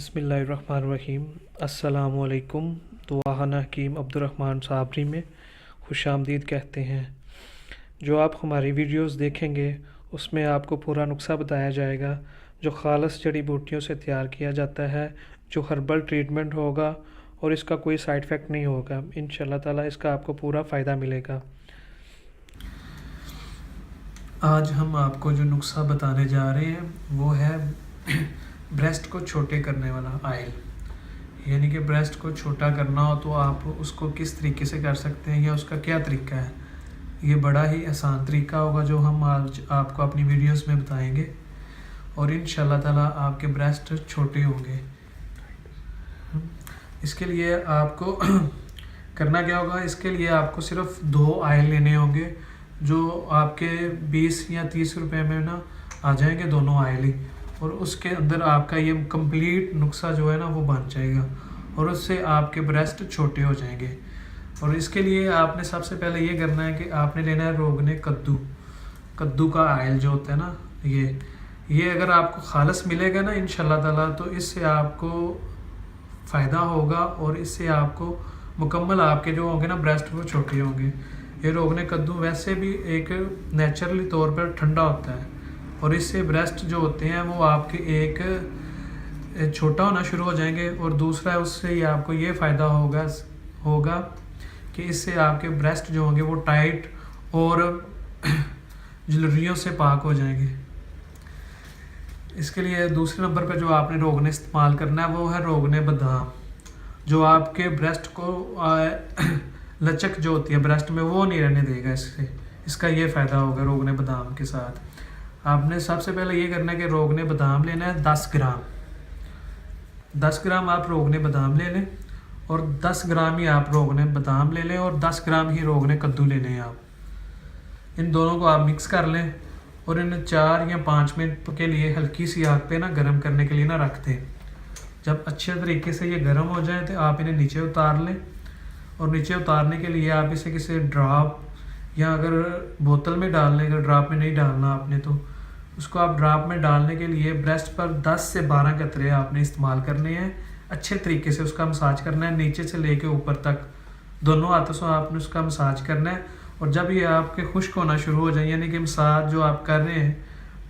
बिस्मिल्लाहिर्रहमानिर्रहीम। अस्सलामुअलैकुम। दुआखाना हकीम अब्दुर्रहमान साबरी में खुशामदीद कहते हैं। जो आप हमारी वीडियोस देखेंगे उसमें आपको पूरा नुस्खा बताया जाएगा जो ख़ालिस जड़ी बूटियों से तैयार किया जाता है, जो हर्बल ट्रीटमेंट होगा और इसका कोई साइड इफ़ेक्ट नहीं होगा। इंशाअल्लाह ताला इसका आपको पूरा फ़ायदा मिलेगा। आज हम आपको जो नुस्खा बताने जा रहे हैं वो है ब्रेस्ट को छोटे करने वाला आयल। यानी कि ब्रेस्ट को छोटा करना हो तो आप उसको किस तरीके से कर सकते हैं या उसका क्या तरीका है। ये बड़ा ही आसान तरीका होगा जो हम आज आपको अपनी वीडियोस में बताएंगे और इंशाअल्लाह ताला आपके ब्रेस्ट छोटे होंगे। इसके लिए आपको करना क्या होगा, इसके लिए आपको सिर्फ 2 आयल लेने होंगे जो आपके 20 या 30 रुपए में ना आ जाएंगे दोनों आयल ही। और उसके अंदर आपका ये कंप्लीट नुस्खा जो है ना वो बन जाएगा और उससे आपके ब्रेस्ट छोटे हो जाएंगे। और इसके लिए आपने सबसे पहले ये करना है कि आपने लेना है रोगने कद्दू का आयल जो होता है ना, ये अगर आपको खालिस मिलेगा ना इंशाअल्लाह ताला तो इससे आपको फ़ायदा होगा और इससे आपको मुकम्मल आपके जो होंगे ना ब्रेस्ट वो छोटे होंगे। ये रोगने कद्दू वैसे भी एक नेचुरली तौर पर ठंडा होता है और इससे ब्रेस्ट जो होते हैं वो आपके एक छोटा होना शुरू हो जाएंगे। और दूसरा उससे ही आपको ये फ़ायदा होगा कि इससे आपके ब्रेस्ट जो होंगे वो टाइट और झुर्रियों से पाक हो जाएंगे। इसके लिए दूसरे नंबर पर जो आपने रोगने इस्तेमाल करना है वो है रोगने बादाम, जो आपके ब्रेस्ट को लचक जो होती है ब्रेस्ट में वो नहीं रहने देगा। इसका ये फ़ायदा होगा रोगने बादाम के साथ। आपने सबसे पहले ये करना है कि रोगने बादाम लेना है 10 ग्राम आप रोगने बादाम ले लें और 10 ग्राम ही आप रोगने बादाम ले लें और 10 ग्राम ही रोगने कद्दू ले लें। आप इन दोनों को आप मिक्स कर लें और इन्हें 4 या 5 मिनट के लिए हल्की सी आग पे ना गर्म करने के लिए ना रख दें। जब अच्छे तरीके से ये गर्म हो जाए तो आप इन्हें नीचे उतार लें और नीचे उतारने के लिए आप इसे किसी ड्रॉप या अगर बोतल में डाल लें, अगर ड्रॉप में नहीं डालना आपने तो उसको आप ड्रॉप में डालने के लिए ब्रेस्ट पर 10 से 12 कतरे आपने इस्तेमाल करने हैं। अच्छे तरीके से उसका मसाज करना है, नीचे से लेके ऊपर तक दोनों हाथों से आपने उसका मसाज करना है। और जब ये आपके खुश्क होना शुरू हो जाए यानी कि मसाज जो आप कर रहे हैं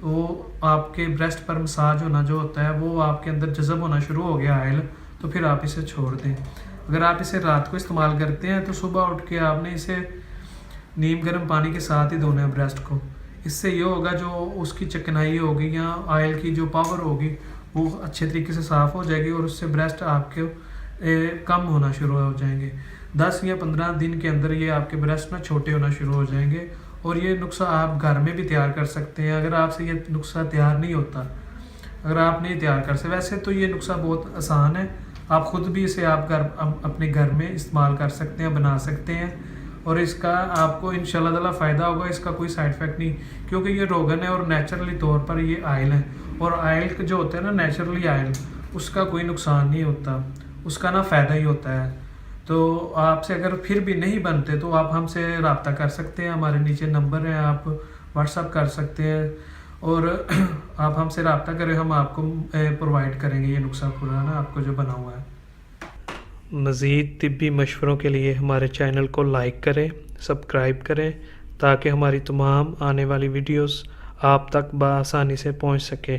वो आपके ब्रेस्ट पर मसाज होना जो होता है वो आपके अंदर जज़ब होना शुरू हो गया आयल, तो फिर आप इसे छोड़ दें। अगर आप इसे रात को इस्तेमाल करते हैं तो सुबह उठ के आपने इसे नीम गर्म पानी के साथ ही धोना है ब्रेस्ट को। इससे ये होगा जो उसकी चिकनाई होगी या आयल की जो पावर होगी वो अच्छे तरीके से साफ़ हो जाएगी और उससे ब्रेस्ट आपके कम होना शुरू हो जाएंगे। 10 या 15 दिन के अंदर ये आपके ब्रेस्ट ना छोटे होना शुरू हो जाएंगे। और ये नुस्खा आप घर में भी तैयार कर सकते हैं अगर आपसे ये नुस्खा तैयार नहीं होता, अगर आप नहीं तैयार कर सकते। वैसे तो ये नुस्खा बहुत आसान है, आप ख़ुद भी इसे आप अपने घर में इस्तेमाल कर सकते हैं, बना सकते हैं और इसका आपको इंशाअल्लाह ताला फ़ायदा होगा। इसका कोई साइड इफ़ेक्ट नहीं, क्योंकि ये रोगन है और नेचुरली तौर पर ये आयल है। और आयल जो होता है ना नेचुरली आयल, उसका कोई नुकसान नहीं होता, उसका ना फ़ायदा ही होता है। तो आपसे अगर फिर भी नहीं बनते तो आप हमसे रब्ता कर सकते हैं, हमारे नीचे नंबर है, आप व्हाट्सअप कर सकते हैं और आप हमसे रब्ता करें, हम आपको प्रोवाइड करेंगे ये नुस्खा पूरा ना आपको जो बना हुआ है। मज़ीद तिब्बी मशवरों के लिए हमारे चैनल को लाइक करें, सब्सक्राइब करें ताकि हमारी तमाम आने वाली वीडियोस आप तक बआसानी से पहुंच सके।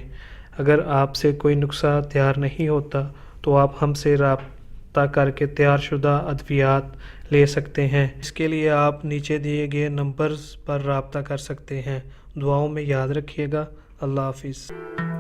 अगर आपसे कोई नुस्खा तैयार नहीं होता तो आप हमसे रब्ता करके तैयारशुदा अद्वियात ले सकते हैं। इसके लिए आप नीचे दिए गए नंबर्स पर रब्ता कर सकते हैं। दुआओं में याद रखिएगा। अल्लाह हाफिज़।